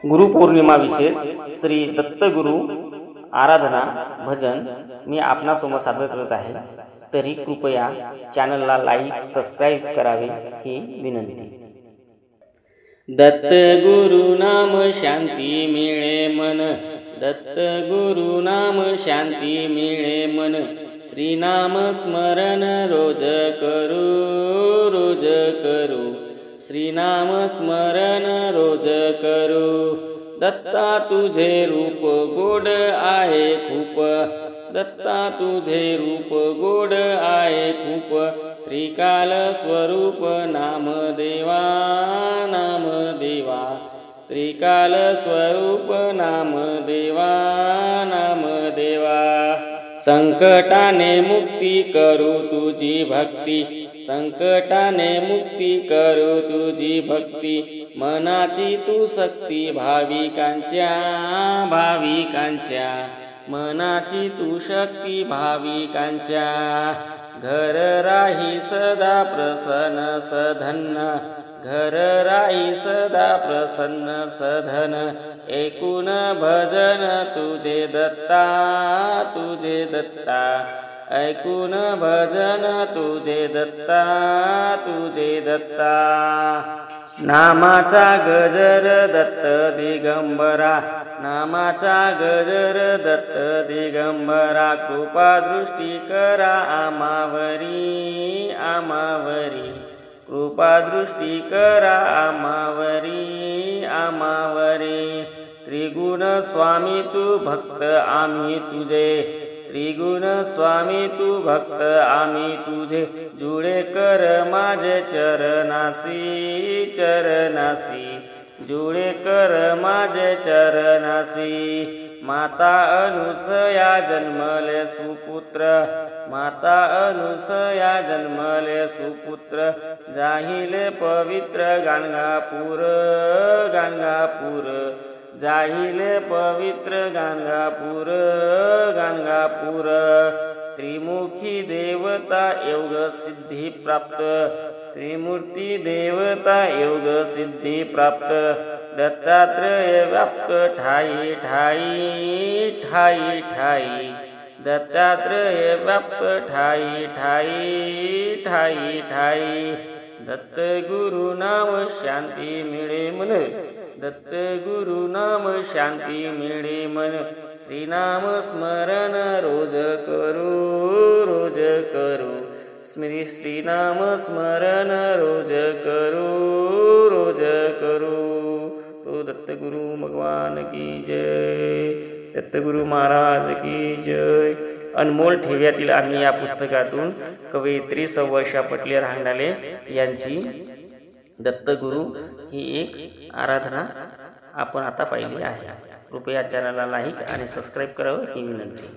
गुरुपौर्णिमा विशेष श्री दत्तगुरु आराधना भजन मी आपणासमोर सादर करत आहे। तरी कृपया चॅनलला लाईक सबस्क्राइब करावे ही विनंती। दत्त गुरु नाम शांती मिळे मन, दत्त गुरु नाम शांती मिळे मन। श्री नाम स्मरण रोज करू, रोज करू। श्री नाम स्मरण रोज करू। दत्ता तुझे रूप गोड आहे खूप, दत्ता तुझे रूप गोड आहे खूप। त्रिकाल स्वरूप नामदेवा, नामदेवा। त्रिकाल स्वरूप नामदेवा, नामदेवा। संकटाने मुक्ती करू तुझी भक्ती, संकटाने मुक्ती करू तुझी भक्ती। मनाची तू शक्ती भाविकांच्या, भाविकांच्या। मनाची तू शक्ती भाविकांच्या। घर राही सदा प्रसन्न सधन्न, घर राही सदा प्रसन्न सधन। ऐकून भजन तुझे दत्ता, तुझे दत्ता। ऐकून भजन तुझे दत्ता, तुझे दत्ता। नामाचा गजर दत्त दिगंबरा, नामाचा गजर दत्त दिगंबरा। कृपा दृष्टी करा आमावरी, आमावरी। कृपा दृष्टी करा आमावरी, आमावरी। त्रिगुण स्वामी तू भक्त आम्ही तुझे, त्रिगुण स्वामी तू भक्त आम्ही तुझे। जुळे कर माझे चरणासी, चरणासी। जुळे कर माझे चरणासी। माता अनुसया जन्मले सुपुत्र, माता अनुसया जन्मले सुपुत्र। जाहिले पवित्र गाणगापूर, गाणगापूर। जाहिले पवित्र गाणगापूर, गाणगापूर। त्रिमुखी देवता योग सिद्धी प्राप्त, त्रिमूर्ती देवता योग सिद्धी प्राप्त। दत्तात्रय व्याप्त ठाई ठाई, ठाई ठाई। दत्तात्रय व्याप्त ठाई ठाई, ठाई ठाई। दत्त गुरु नाम शांती मिळे मन, दत्त गुरु नाम शांती मिळे मन। श्रीनाम स्मरण रोज करू, रोज करू। श्रीनाम स्मरण रोज करू, रोज करू। तो दत्तगुरु भगवान की जय, दत्तगुरु महाराज की जय। अनमोल ठेव्यातील आम्ही या पुस्तकातून कवयित्री सौवर्षा पटले राहणाले यांची दत्तगुरु ही एक आराधना आपण आता पाहिली आहे। कृपया चॅनलला लाईक आणि सबस्क्राइब करावे ही विनंती।